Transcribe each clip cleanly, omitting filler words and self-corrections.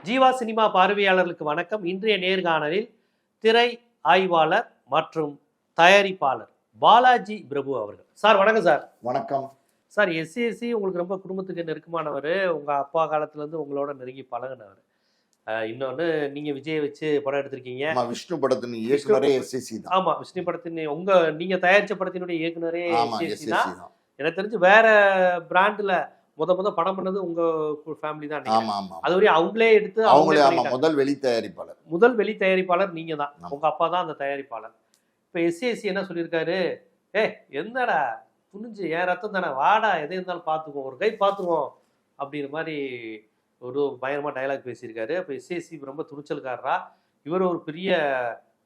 Jeeva cinema பார்வையாளர்களுக்கு வணக்கம். இன்றைய நேர்காணலில் திரை ஆய்வாளர் மற்றும் தயாரிப்பாளர் பாலாஜி பிரபு அவர்கள். சார் வணக்கம். சார் வணக்கம். சார், எஸ்ஏசி உங்களுக்கு ரொம்ப குடும்பத்துக்கு நெருக்கமானவர். உங்கள் அப்பா காலத்துலேருந்து உங்களோட நெருங்கி பழகினவர். இன்னொன்று, நீங்கள் விஜய் வச்சு படம் எடுத்திருக்கீங்க. விஷ்ணு படத்தின் இயக்குனரே எஸ்ஏசி தான். ஆமாம், விஷ்ணு படத்தின் நீங்கள் தயாரித்த படத்தினுடைய இயக்குனரே எஸ்ஏசி தான். எனக்கு தெரிஞ்சு வேற பிராண்டில் முத படம் பண்ணது உங்க ஃபேமிலி தான். அது வரையும் அவங்களே எடுத்து முதல் வெளி தயாரிப்பாளர் நீங்க தான். உங்க அப்பா தான் அந்த தயாரிப்பாளர். இப்ப எஸ்ஏசி என்ன சொல்லியிருக்காரு, என்னடா துணிஞ்சு என் ரத்தம் தானே, வாடா எதை இருந்தாலும் பார்த்துக்குவோம், ஒரு கை பார்த்துருவோம் அப்படிங்கிற மாதிரி ஒரு பயங்கரமா டைலாக் பேசியிருக்காரு. இப்போ எஸ்ஏசி ரொம்ப துணிச்சல்காரரா, இவர் ஒரு பெரிய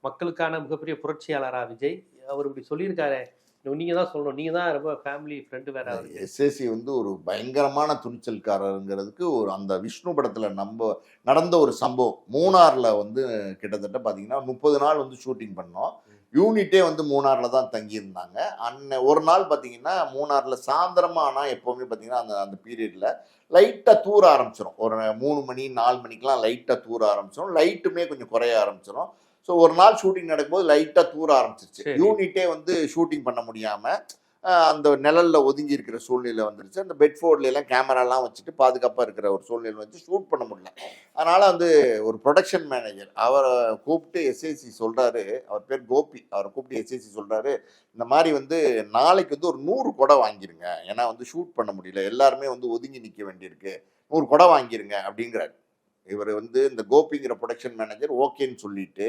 மக்களுக்கான மிகப்பெரிய புரட்சியாளரா விஜய், அவர் இப்படி சொல்லியிருக்காரு. நீங்க தான் சொல்லணும், நீங்க தான் ரொம்ப ஃபேமிலி ஃப்ரெண்டு வேற. எஸ்ஏசி ஒரு பயங்கரமான துணிச்சல்காரங்கிறதுக்கு ஒரு அந்த விஷ்ணு படத்துல நடந்த ஒரு சம்பவம். மூணார்ல கிட்டத்தட்ட பாத்தீங்கன்னா 30 நாள் ஷூட்டிங் பண்ணோம். யூனிட்டே மூணார்ல தான் தங்கி இருந்தாங்க. ஒரு நாள் பாத்தீங்கன்னா மூணார்ல சாயந்தரமா ஆனா எப்பவுமே பாத்தீங்கன்னா அந்த பீரியட்ல லைட்டா தூர ஆரம்பிச்சிடும். ஒரு 3 மணி 4 மணிக்கெல்லாம் லைட்டா தூர ஆரம்பிச்சிடும். லைட்டுமே கொஞ்சம் குறைய ஆரம்பிச்சிடும். ஸோ ஒரு நாள் ஷூட்டிங் நடக்கும்போது லைட்டாக தூர ஆரம்பிச்சிருச்சு. யூனிட்டே ஷூட்டிங் பண்ண முடியாமல் அந்த நிழலில் ஒதுங்கி இருக்கிற சூழ்நிலை வந்துருச்சு. அந்த பெட்ஃபோர்ட்லாம் கேமராலாம் வச்சுட்டு பாதுகாப்பாக இருக்கிற ஒரு சூழ்நிலை வச்சு ஷூட் பண்ண முடியல. அதனால் ஒரு ப்ரொடக்ஷன் மேனேஜர் அவரை கூப்பிட்டு எஸ்ஏசி சொல்கிறாரு, அவர் பேர் கோபி, அவரை கூப்பிட்டு எஸ்ஏசி சொல்கிறாரு, இந்த மாதிரி நாளைக்கு ஒரு 100 குடம் வாங்கிருங்க, ஏன்னா ஷூட் பண்ண முடியல, எல்லாருமே ஒதுங்கி நிற்க வேண்டியிருக்கு, 100 குடம் வாங்கிருங்க அப்படிங்கிறாரு. இவர் இந்த கோபிங்கிற ப்ரொடக்ஷன் மேனேஜர் ஓகேன்னு சொல்லிட்டு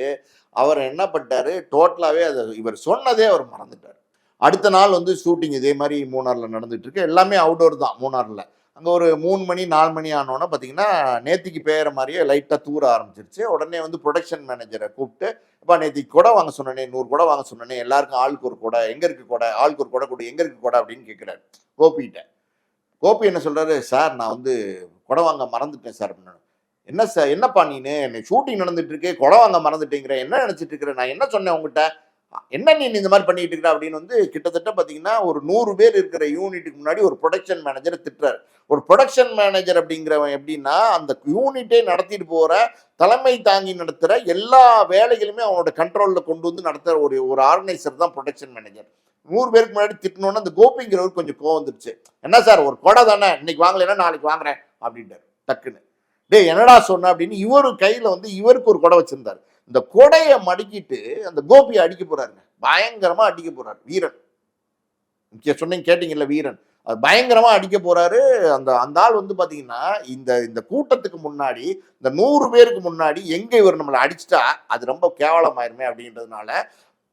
அவர் என்ன பண்ணிட்டாரு, டோட்டலாகவே அதை இவர் சொன்னதே அவர் மறந்துட்டார். அடுத்த நாள் ஷூட்டிங் இதே மாதிரி மூணாரில் நடந்துட்டு இருக்கு. எல்லாமே அவுடோர் தான் மூணாரில். அங்கே ஒரு 3 மணி 4 மணி ஆனோன்னா பார்த்தீங்கன்னா நேத்திக்கு பெய்கிற மாதிரியே லைட்டாக தூர ஆரம்பிச்சிருச்சு. உடனே ப்ரொடக்ஷன் மேனேஜரை கூப்பிட்டு, இப்போ நேத்திக்கு குடை வாங்க சொன்னனே, 100 குடை வாங்க சொன்னனே, எல்லாருக்கும் ஆளுக்கு ஒரு குடை, எங்கே இருக்கு குடை, ஆளுக்கு ஒரு குடை கொடு, எங்கே இருக்கு குடை அப்படின்னு கேட்குறாரு கோபிகிட்ட. கோபி என்ன சொல்கிறாரு, சார் நான் குடை வாங்க மறந்துட்டேன் சார். என்ன சார், என்னப்பா நீனு, ஷூட்டிங் நடந்துட்டு இருக்கு, குடம் வாங்க மறந்துட்டேங்கிற, என்ன நினைச்சிட்டு இருக்கிற, நான் என்ன சொன்னேன் உங்ககிட்ட, என்ன நீ இந்த மாதிரி பண்ணிட்டு இருக்கிற அப்படின்னு கிட்டத்தட்ட பார்த்தீங்கன்னா ஒரு 100 பேர் இருக்கிற யூனிட்டுக்கு முன்னாடி ஒரு ப்ரொடக்ஷன் மேனேஜரை திட்டுறாரு. ஒரு ப்ரொடக்ஷன் மேனேஜர் அப்படிங்கிறவன் எப்படின்னா அந்த யூனிட்டே நடத்திட்டு போற, தலைமை தாங்கி நடத்துகிற எல்லா வேலைகளுமே அவனோட கண்ட்ரோலில் கொண்டு நடத்துகிற ஒரு ஆர்கனைசர் தான் ப்ரொடக்ஷன் மேனேஜர். 100 பேருக்கு முன்னாடி திட்டணும்னா அந்த கோபிங்கிறவருக்கு கொஞ்சம் கோவம் வந்துருச்சு. என்ன சார், ஒரு கொடை தானே, இன்னைக்கு வாங்கலைன்னா நாளைக்கு வாங்குறேன் அப்படின்ட்டார் டக்குன்னு. என்னடா சொன்ன அப்படின்னு இவரு கையில இவருக்கு ஒரு கொடை வச்சிருந்தாரு. இந்த கொடையை மடிக்கிட்டு அந்த கோபியை அடிக்க போறாருங்க, பயங்கரமா அடிக்க போறாரு. வீரன் சொன்னீங்க கேட்டீங்கல்ல, வீரன் அது பயங்கரமா அடிக்க போறாரு. அந்த ஆள் பாத்தீங்கன்னா இந்த கூட்டத்துக்கு முன்னாடி, இந்த 100 பேருக்கு முன்னாடி எங்க இவர் நம்மளை அடிச்சுட்டா அது ரொம்ப கேவலமாயிருமே அப்படின்றதுனால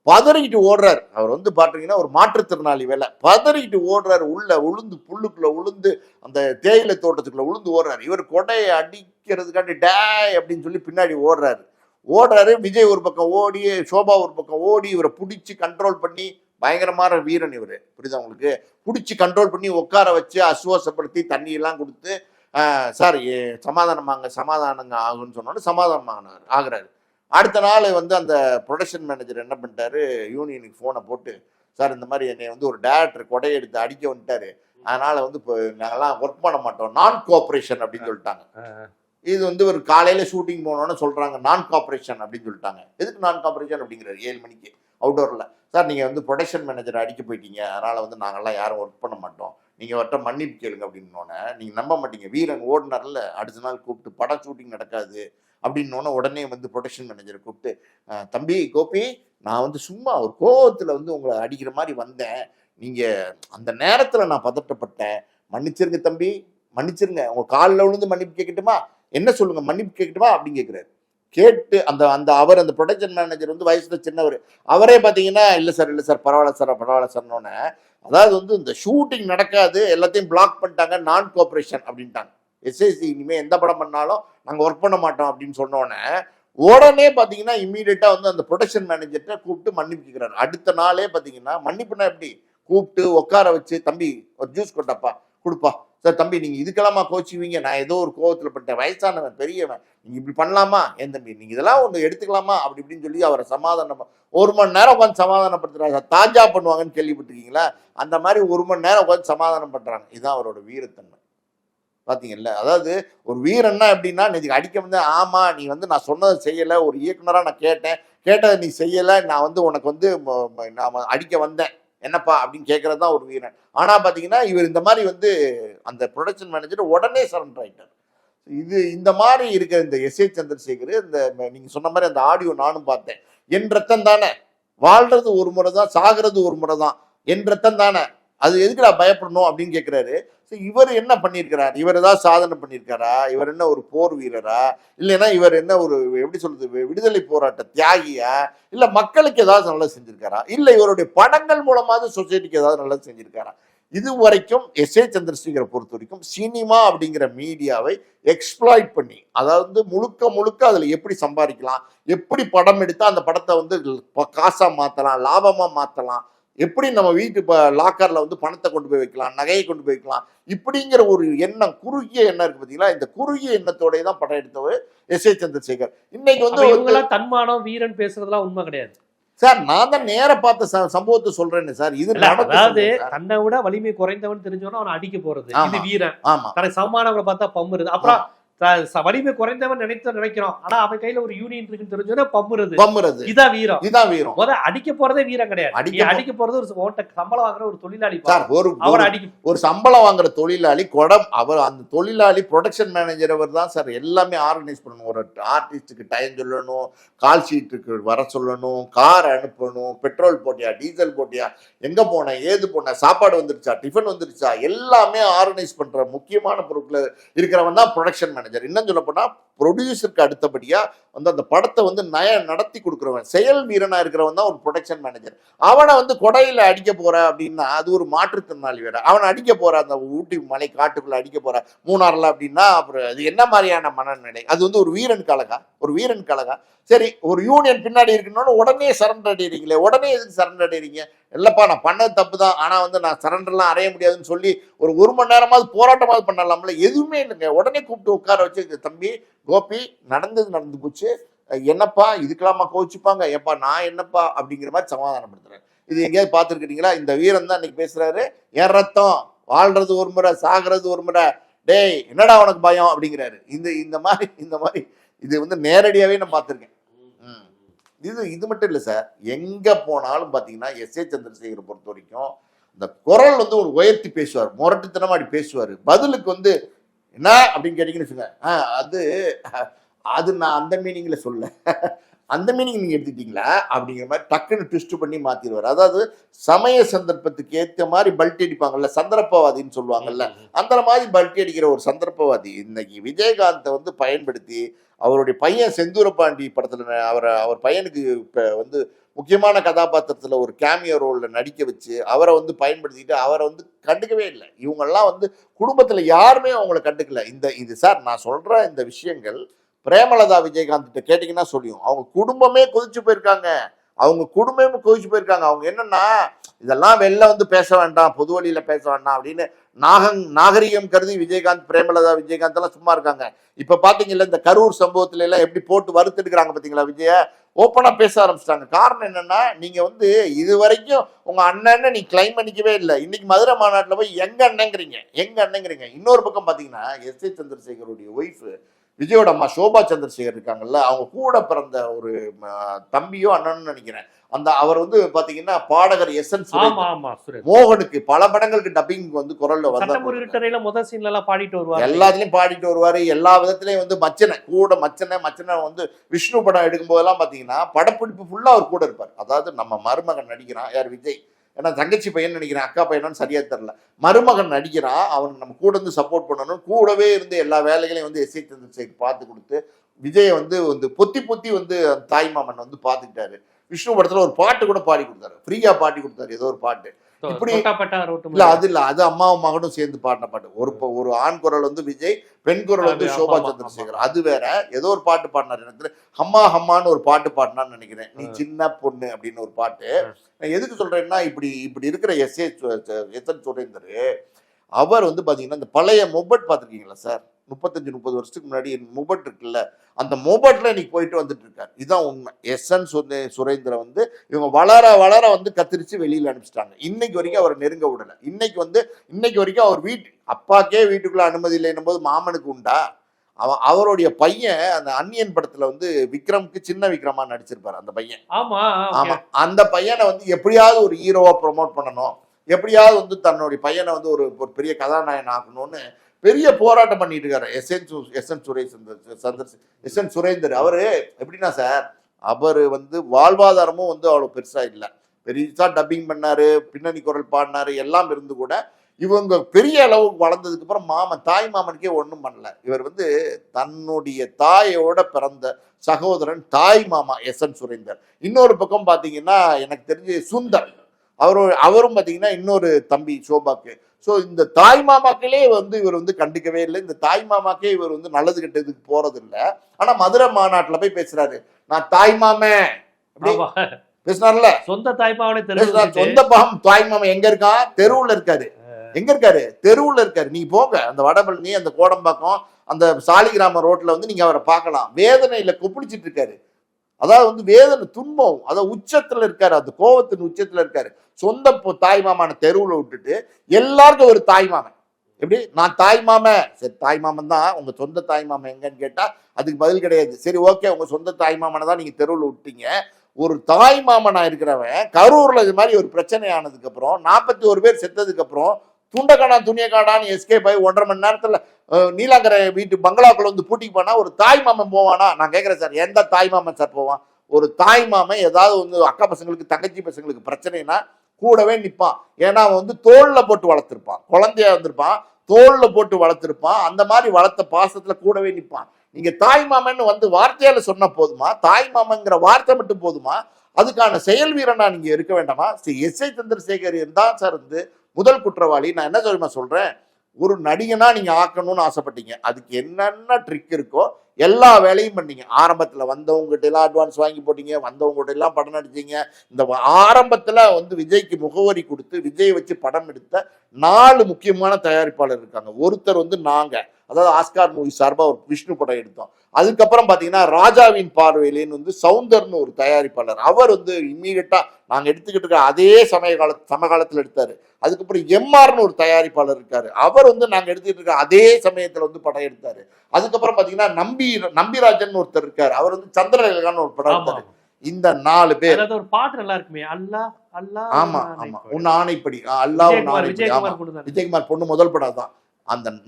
பதறிக்கிட்டு ஓடுறாரு. அவர் பாத்தீங்கன்னா ஒரு மாற்றுத்திறனாளி வேலை, பதறிக்கிட்டு ஓடுறாரு. உள்ள உளுந்து புல்லுக்குள்ள உளுந்து அந்த தேயிலை தோட்டத்துக்குள்ள உளுந்து ஓடுறாரு. இவர் கொடையை அடிக்கிறதுக்காண்டி டே அப்படின்னு சொல்லி பின்னாடி ஓடுறாரு. விஜய் ஒரு பக்கம் ஓடி, சோபா ஒரு பக்கம் ஓடி இவரை பிடிச்சி கண்ட்ரோல் பண்ணி, பயங்கரமான வீரன் இவர், புரியுதா உங்களுக்கு, பிடிச்சி கண்ட்ரோல் பண்ணி உட்கார வச்சு அசுவாசப்படுத்தி தண்ணியெல்லாம் கொடுத்து, சார் சமாதானங்க ஆகுன்னு சொன்னோன்னு சமாதானம் ஆகுறாரு. அடுத்த நாள் அந்த ப்ரொடக்ஷன் மேனேஜர் என்ன பண்ணிட்டாரு, யூனியனுக்கு ஃபோனை போட்டு, சார் இந்த மாதிரி என்னை ஒரு டேரக்டர் கொடையை எடுத்து அடிக்க வந்துட்டாரு, அதனால இப்போ நாங்கெல்லாம் ஒர்க் பண்ண மாட்டோம், நான் கோஆப்ரேஷன் அப்படின்னு சொல்லிட்டாங்க. இது ஒரு காலையில ஷூட்டிங் போனோன்னு சொல்றாங்க நான் கோஆப்ரேஷன் அப்படின்னு சொல்லிட்டாங்க. எதுக்கு நான் கோஆப்ரேஷன் அப்படிங்கிறாரு 7 மணிக்கு அவுட்டோர்ல. சார் நீங்க ப்ரொடக்ஷன் மேனேஜர் அடிக்க போயிட்டீங்க, அதனால நாங்கெல்லாம் யாரும் ஒர்க் பண்ண மாட்டோம், நீங்க அவர்கிட்ட மன்னிப்பு கேளுங்க அப்படின்னோடனே, நீங்க நம்ப மாட்டீங்க, வீரன் ஓடினார்ல, அடுத்த நாள் கூப்பிட்டு படம் ஷூட்டிங் நடக்காது அப்படின்னோடனே உடனே ப்ரொடக்ஷன் மேனேஜரை கூப்பிட்டு, தம்பி கோபி, நான் சும்மா ஒரு கோவத்துல உங்களை அடிக்கிற மாதிரி வந்தேன், நீங்க அந்த நேரத்துல நான் பதட்டப்பட்டேன், மன்னிச்சிருங்க தம்பி, மன்னிச்சிருங்க, உங்க காலில் விழுந்து மன்னிப்பு கேட்கட்டுமா, என்ன சொல்லுங்க, மன்னிப்பு கேட்கட்டுமா அப்படின்னு கேட்கிறாரு. கேட்டு அந்த ப்ரொடக்ஷன் மேனேஜர் வயசுல சின்னவர், அவரே பாத்தீங்கன்னா இல்ல சார் பரவாயில்ல சார்னோன்னே, அதாவது இந்த ஷூட்டிங் நடக்காது, எல்லாத்தையும் பிளாக் பண்ணிட்டாங்க, நான் கோஆப்ரேஷன் அப்படின்ட்டாங்க. எஸ்ஏசி இனிமே எந்த படம் பண்ணாலும் நாங்க ஒர்க் பண்ண மாட்டோம் அப்படின்னு சொன்னோன்னே உடனே பாத்தீங்கன்னா இம்மீடியட்டா அந்த ப்ரொடக்ஷன் மேனேஜர்கிட்ட கூப்பிட்டு மன்னிப்பு கேட்கிறாரு. அடுத்த நாளே பாத்தீங்கன்னா மன்னிப்புனா எப்படி, கூப்பிட்டு உட்கார வச்சு, தம்பி ஒரு ஜூஸ் கொண்டாப்பா கொடுப்பா, சார் தம்பி நீங்க இதுக்கெல்லாமா கோச்சுவீங்க, நான் ஏதோ ஒரு கோவத்துல பட்டேன், வயசானவன் பெரியவன், நீங்க இப்படி பண்ணலாமா, என் தம்பி நீங்க இதெல்லாம் ஒன்று எடுத்துக்கலாமா அப்படி இப்படின்னு சொல்லி அவரை சமாதானம் 1 மணி நேரம் உட்காந்து சமாதானப்படுத்துறாங்க. தாஜா பண்ணுவாங்கன்னு கேள்விப்பட்டிருக்கீங்களா, அந்த மாதிரி 1 மணி நேரம் உட்காந்து சமாதானம் பண்றாங்க. இதுதான் அவரோட வீரத்தன்மை. பாத்தீங்கல்ல. அதாவது ஒரு வீரன்னா எப்படின்னா, நேற்றுக்கு அடிக்க வந்து ஆமா நீ வந்து நான் சொன்னதை செய்யல, ஒரு இயக்குனரா நான் கேட்டதை நீ செய்யல, நான் வந்து உனக்கு வந்து நான் அடிக்க வந்தேன் என்னப்பா அப்படின்னு கேட்கறது தான் ஒரு வீரன். ஆனா பாத்தீங்கன்னா இவர் இந்த மாதிரி வந்து அந்த ப்ரொடக்ஷன் மேனேஜர் உடனே சரண்டர் ஆயிட்டார். இது இந்த மாதிரி இருக்கிற இந்த எஸ்.ஏ. சந்திரசேகர், இந்த நீங்க சொன்ன மாதிரி அந்த ஆடியோ நானும் பார்த்தேன். என் ரத்தம் தானே, வாழ்றது ஒரு முறை தான், சாகிறது ஒரு முறை தான், என் ரத்தம் தானே, அது எதுக்குடா பயப்படணும் அப்படின்னு கேட்கிறாரு. இவர் என்ன பண்ணியிருக்கிறார்? இவர் ஏதாவது சாதனை பண்ணியிருக்காரா? இவர் என்ன ஒரு போர் வீரரா? இல்லைன்னா இவர் என்ன ஒரு எப்படி சொல்றது விடுதலை போராட்ட தியாகியா? இல்ல மக்களுக்கு ஏதாவது நல்லது செஞ்சிருக்காரா? இல்ல இவருடைய படங்கள் மூலமாக சொசைட்டிக்கு ஏதாவது நல்லது செஞ்சிருக்காரா? இது வரைக்கும் எஸ்.ஏ. சந்திரசேகரை பொறுத்த வரைக்கும் சினிமா அப்படிங்கிற மீடியாவை எக்ஸ்ப்ளாய்ட் பண்ணி, அதாவது முழுக்க முழுக்க அதுல எப்படி சம்பாதிக்கலாம், எப்படி படம் எடுத்தா அந்த படத்தை வந்து காசா மாத்தலாம், லாபமா மாத்தலாம், எப்படி நம்ம வீட்டு லாக்கர்ல வந்து பணத்தை கொண்டு போய் வைக்கலாம், நகையை கொண்டு போய் வைக்கலாம், இப்படிங்கிற ஒரு எண்ணம், குறுகிய எண்ணம் இருக்கு பாத்தீங்களா, இந்த குறுகிய எண்ணத்தோட தான் படம் எடுத்தவர் எஸ்.ஏ. சந்திரசேகர். இன்னைக்கு வந்து தன்மானம் வீரன் பேசுறதுலாம் உண்மை கிடையாது சார். நான் தான் நேர பார்த்த சம்பவத்தை சொல்றேன்னு சார். இது அதாவது தன்னை விட வலிமை குறைந்தவன் தெரிஞ்சவன அவன் அடிக்க போறது இது வீரன். ஆமா, தனக்கு சமமானவங்களை பார்த்தா பம்புறது. அப்புறம் வலிமை குறைந்தவன் நினைக்கிறோம், ஆனா அவன் கையில ஒரு யூனியன் இருக்குன்னு தெரிஞ்சோன்னா பம்புறது. இதான் வீரம். அடிக்க போறதே வீரம் கிடையாது. அடிக்க போறது ஒரு சம்பளம் வாங்குற ஒரு தொழிலாளி சார். ஒரு சம்பளம் வாங்குற தொழிலாளி அவர் அந்த தொழிலாளி ப்ரொடக்ஷன் மேனேஜர் அவர் தான் சார் எல்லாமே ஆர்கனைஸ் பண்ணணும். ஒரு ஆர்டிஸ்டுக்கு டைம் சொல்லணும், கால் ஷீட்டுக்கு வர சொல்லணும், கார் அனுப்பணும், பெட்ரோல் போட்டியா, டீசல் போட்டியா, எங்க போன, ஏது போன, சாப்பாடு வந்துருச்சா, டிஃபன் வந்துருச்சா, எல்லாமே ஆர்கனைஸ் பண்ற முக்கியமான பொருட்கள் இருக்கிறவன் தான் ப்ரொடக்ஷன் மேனேஜர். இன்னும் சொல்ல போனா ப்ரொடியூசருக்கு அடுத்தபடியா வந்து அந்த படத்தை வந்து நடத்தி கொடுக்குறவன், செயல் வீரனா இருக்கிறவன் தான் ஒரு ப்ரொடக்ஷன் மேனேஜர். அவனை வந்து கொடையில அடிக்க போற அப்படின்னா அது ஒரு மாற்றுத்திறனாளி வேற. அவனை அடிக்க போற, அந்த ஊட்டி மலை காட்டுக்குள்ள அடிக்க போற, மூணாறுல அப்படின்னா அப்புறம் அது என்ன மாதிரியான மனநிலை? அது வந்து ஒரு வீரன் கழகா? சரி, ஒரு யூனியன் பின்னாடி இருக்கணும்னு உடனே சரண்டர் அடிறீங்களே, உடனே எதுக்கு சரண்டர் அடிறீங்க? இல்லப்பா நான் பண்ணது தப்பு தான், ஆனா வந்து நான் சரண்டர்லாம் அறைய முடியாதுன்னு சொல்லி ஒரு மணி நேரமாவது போராட்டமாவது பண்ணலாம்ல. எதுவுமே இல்லைங்க. உடனே கூப்பிட்டு உட்கார வச்சு, தம்பி கோபி நடந்து போச்சு, என்னப்பா இதுக்கெல்லாமா கோச்சிப்பாங்க, எப்பா நான் என்னப்பா அப்படிங்கிற மாதிரி சமாதானப்படுத்துறேன். இது எங்கேயாவது பார்த்துருக்கீங்களா? இந்த வீரன் தான் இன்னைக்கு பேசுறாரு, என் ரத்தம், வாழ்றது ஒரு முறை, சாகிறது ஒரு முறை, டேய் என்னடா உனக்கு பயம் அப்படிங்கிறாரு. இந்த மாதிரி இது வந்து நேரடியாவே நான் பார்த்துருக்கேன். இது மட்டும் இல்லை சார், எங்க போனாலும் பாத்தீங்கன்னா எஸ்.ஏ. சந்திரசேகரை பொறுத்த வரைக்கும் இந்த குரல் வந்து ஒரு உயர்த்தி பேசுவார், முரட்டுத்தனமா அப்படி பேசுவார். பதிலுக்கு வந்து என்ன அப்படின்னு கேட்டீங்கன்னு வச்சுங்க, அது நான் அந்த மீனிங்ல சொல்ல, அந்த மீனிங் நீங்க எடுத்துட்டீங்களா அப்படிங்கிற மாதிரி டக்குன்னு ட்விஸ்ட் பண்ணி மாத்திடுவார். அதாவது சமய சந்தர்ப்பத்துக்கு ஏற்ற மாதிரி பல்ட்டி அடிப்பாங்கல்ல, சந்தர்ப்பவாதின்னு சொல்லுவாங்கல்ல, அந்த மாதிரி பல்ட்டி அடிக்கிற ஒரு சந்தர்ப்பவாதி இன்னைக்கு விஜயகாந்தை வந்து பயன்படுத்தி அவருடைய பையன் செந்தூரபாண்டி படத்துல அவர் பையனுக்கு இப்ப வந்து முக்கியமான கதாபாத்திரத்துல ஒரு கேமியோ ரோல்ல நடிக்க வச்சு அவரை வந்து பயன்படுத்திட்டு அவரை வந்து கண்டுக்கவே இல்லை. இவங்கெல்லாம் வந்து குடும்பத்துல யாருமே அவங்கள கண்டுக்கல. இது சார் நான் சொல்ற இந்த விஷயங்கள் பிரேமலதா விஜயகாந்த் கிட்ட கேட்டீங்கன்னா சொல்லியும் அவங்க குடும்பமே கொதிச்சு போயிருக்காங்க. அவங்க என்னன்னா இதெல்லாம் வெளில வந்து பேச வேண்டாம், பொது வழியில பேச வேண்டாம் அப்படின்னு நாகரிகம் கருதி விஜயகாந்த், பிரேமலதா விஜயகாந்த் எல்லாம் சும்மா இருக்காங்க. இப்ப பாத்தீங்கல்ல இந்த கரூர் சம்பவத்துல எல்லாம் எப்படி போட்டு வறுத்தெடுக்கிறாங்க பாத்தீங்களா, விஜய ஓப்பனா பேச ஆரம்பிச்சிட்டாங்க. காரணம் என்னன்னா, நீங்க வந்து இது வரைக்கும் உங்க அண்ணன்னு நீ கிளைம் பண்ணிக்கவே இல்லை, இன்னைக்கு மதுரை மாநாட்டில் போய் எங்க அண்ணங்கிறீங்க. இன்னொரு பக்கம் பாத்தீங்கன்னா எஸ்.ஏ. சந்திரசேகருடைய ஒய்ஃப் விஜயோட அம்மா சோபா சந்திரசேகர் இருக்காங்கல்ல, அவங்க கூட பிறந்த ஒரு தம்பியோ அண்ணன்னு நினைக்கிறேன். அவர் வந்து பாத்தீங்கன்னா பாடகர் எஸ்என் மோகனுக்கு பல படங்களுக்கு டப்பிங் வந்து குரல்ல வந்து முதல் சீன்ல எல்லாம் பாடிட்டு வருவாரு, எல்லாத்துலயும் பாடிட்டு வருவாரு. எல்லா விதத்திலயும் வந்து மச்சனை வந்து விஷ்ணு படம் எடுக்கும் போதெல்லாம் பாத்தீங்கன்னா படப்பிடிப்பு ஃபுல்லா அவர் கூட இருப்பார். அதாவது நம்ம மருமகன் நடிக்கிறான், யார் விஜய், ஏன்னா தங்கச்சி பையன் நினைக்கிறேன், அக்கா பையனும் சரியா தெரியல, மருமகன் நடிக்கிறான், அவனுக்கு நம்ம கூட இருந்து சப்போர்ட் பண்ணணும், கூடவே இருந்து எல்லா வேலைகளையும் வந்து எஸ்.ஏ. சந்திரசேகர் பார்த்து கொடுத்து விஜயை வந்து பொத்தி வந்து தாய் மாமன் வந்து பார்த்துக்கிட்டாரு. விஷ்ணு படத்துல ஒரு பாட்டு கூட பாடி கொடுத்தாரு, ஃப்ரீயா பாடி கொடுத்தாரு, ஏதோ ஒரு பாட்டு. இப்படி இல்ல அது அம்மாவும் மகனும் சேர்ந்து பாடின பாட்டு. ஒரு ஆண் குரல் வந்து விஜய், பெண் குரல் வந்து சோபா சந்திரசேகர். அது வேற, ஏதோ ஒரு பாட்டு பாடினார். எனக்கு ஹம்மான்னு ஒரு பாட்டு பாடினான்னு நினைக்கிறேன், நீ சின்ன பொண்ணு அப்படின்னு ஒரு பாட்டு. எதுக்கு சொல்றேன்னா, இப்படி இருக்கிற எஸ்.ஏ. சுரேந்தர் அவர் வந்து பாத்தீங்கன்னா இந்த பழைய மொபட் பாத்திருக்கீங்களா சார்? 35-30 வருஷத்துக்கு முன்னாடி மொபட் இருக்குல்ல, அந்த மொபட்ல இன்னைக்கு போயிட்டு வந்துட்டு இருக்காரு. இதுதான் உண்மை. எஸ்என் சுரேந்திர வந்து இவங்க வளர வளர வந்து கத்திரிச்சு வெளியில அனுப்பிச்சிட்டாங்க. இன்னைக்கு வரைக்கும் அவரை நெருங்க விடல. இன்னைக்கு வரைக்கும் அவர் அப்பாக்கே வீட்டுக்குள்ள அனுமதி இல்லைன்னும் போது மாமனுக்கு உண்டா? அவருடைய பையன் அந்த அன்னியன் படத்துல வந்து விக்ரம்க்கு சின்ன விக்ரமா நடிச்சிருப்பாரு அந்த பையன். ஆமா. அந்த பையனை வந்து எப்படியாவது ஒரு ஹீரோவா ப்ரொமோட் பண்ணணும், எப்படியாவது வந்து தன்னுடைய பையனை வந்து ஒரு பெரிய கதாநாயகன் ஆகணும்னு பெரிய போராட்டம் பண்ணிட்டு இருக்காரு எஸ்என் சுரேந்தர். அவரு எப்படின்னா சார், அவரு வந்து வாழ்வாதாரமும் வந்து அவ்வளவு பெருசா இல்லை. பெருசா டப்பிங் பண்ணாரு, பின்னணி குரல் பாடினாரு, எல்லாம் இருந்து கூட இவங்க பெரிய அளவுக்கு வளர்ந்ததுக்கு அப்புறம் தாய் மாமனுக்கே ஒன்றும் பண்ணல. இவர் வந்து தன்னுடைய தாயோட பிறந்த சகோதரன் தாய் மாமா எஸ்என் சுரேந்தர். இன்னொரு பக்கம் பாத்தீங்கன்னா எனக்கு தெரிஞ்சு சுந்தர், அவரும் பாத்தீங்கன்னா இன்னொரு தம்பி சோபாக்கு. ஸோ இந்த தாய் மாமாக்களே வந்து இவர் வந்து கண்டுக்கவே இல்லை. இந்த தாய் மாமாக்கே இவர் வந்து நல்லது கெட்டதுக்கு போறது இல்லை. ஆனா மதுரை மாநாட்டில் போய் பேசுறாரு, நான் தாய் மாமன் பேசினார்ல, சொந்த தாய்மாவனே சொந்த தாய் மாமன் எங்க இருக்கான்? தெருவுல இருக்காரு. எங்க இருக்காரு? தெருவுல இருக்காரு. நீங்க போங்க அந்த வடபழனி, அந்த கோடம்பாக்கம், அந்த சாலிகிராம ரோட்ல வந்து நீங்க அவரை பார்க்கலாம். வேதனையில கொப்பிடிச்சிட்டு இருக்காரு. அதாவது வந்து வேதனை துன்பம், அதாவது உச்சத்துல இருக்காரு, அந்த கோவத்தின் உச்சத்துல இருக்காரு. சொந்த தாய் மாமான தெருவுல விட்டுட்டு எல்லாருக்கும் ஒரு தாய் மாமன். எப்படி? நான் தாய் மாமன். சரி, தாய் மாமன் தான். உங்க சொந்த தாய் மாமன் எங்கன்னு கேட்டா அதுக்கு பதில் கிடையாது. சரி, ஓகே, உங்க சொந்த தாய் மாமனை தான் நீங்க தெருவுல விட்டீங்க. ஒரு தாய் மாமனா இருக்கிறவன் கரூர்ல இது மாதிரி ஒரு பிரச்சனை ஆனதுக்கு அப்புறம் 41 பேர் செத்ததுக்கு அப்புறம் துண்டக்காடா துணியக்காடான்னு எஸ்கேப் ஆகி 1.5 மணி நேரத்துல நீலாங்கரை வீட்டு பங்களாக்குள்ள வந்து பூட்டிக்கு போனா ஒரு தாய் மாமன் போவானா? நான் கேட்கிறேன் சார், எந்த தாய் மாமன் சார் போவான்? ஒரு தாய் மாமன் ஏதாவது வந்து அக்கா பசங்களுக்கு தங்கச்சி பசங்களுக்கு பிரச்சனைனா கூடவே நிற்பான். ஏன்னா அவன் வந்து தோல்ல போட்டு வளர்த்திருப்பான், குழந்தையா இருந்திருப்பான், தோல்ல போட்டு வளர்த்திருப்பான். அந்த மாதிரி வளர்த்த பாசத்துல கூடவே நிற்பான். நீங்க தாய் மாமன் வந்து வார்த்தையால சொன்ன போதுமா? தாய் மாமங்கிற வார்த்தை மட்டும் போதுமா? அதுக்கான செயல் வீரனா நீங்க இருக்க வேண்டாமா? எஸ்ஐ சந்திரசேகர் தான் சார் வந்து முதல் குற்றவாளி. நான் என்ன தெரியுமா சொல்றேன், ஒரு நடிகனா நீங்க ஆக்கணும்னு ஆசைப்பட்டீங்க. அதுக்கு என்னென்ன ட்ரிக் இருக்கோ எல்லா வேலையும் பண்ணீங்க. ஆரம்பத்துல வந்தவங்ககிட்ட எல்லாம் அட்வான்ஸ் வாங்கி போட்டீங்க, வந்தவங்ககிட்ட எல்லாம் படம் நடிச்சீங்க. இந்த ஆரம்பத்துல வந்து விஜய்க்கு முகவரி கொடுத்து விஜய் வச்சு படம் எடுத்த 4 முக்கியமான தயாரிப்பாளர் இருக்காங்க. ஒருத்தர் வந்து நாங்க, அதாவது ஆஸ்கார் மூவி சார்பா ஒரு விஷ்ணு படம் எடுத்தோம். அதுக்கப்புறம் பாத்தீங்கன்னா ராஜாவின் பார்வையிலேன்னு வந்து சவுந்தர்னு ஒரு தயாரிப்பாளர், அவர் வந்து இம்மீடியட்டா நாங்க எடுத்துக்கிட்டு இருக்க அதே சமகாலத்துல எடுத்தாரு. அதுக்கப்புறம் எம்ஆர்னு ஒரு தயாரிப்பாளர் இருக்காரு, அவர் வந்து நாங்க எடுத்துக்கிட்டு இருக்க அதே சமயத்துல வந்து படம் எடுத்தாரு. அதுக்கப்புறம் பாத்தீங்கன்னா நம்பிராஜன் ஒருத்தர் இருக்காரு, அவர் வந்து சந்திரலேகான்னு ஒரு படம் எடுத்தாரு. இந்த 4 பேர் ஒரு பாட்டு நல்லா இருக்குமே, அல்லா அல்லா. ஆமா ஆமா, உன் ஆணைப்படி, அல்லா உன் ஆணைப்படி, விஜயகுமார் பொண்ணு முதல் படம் தான்.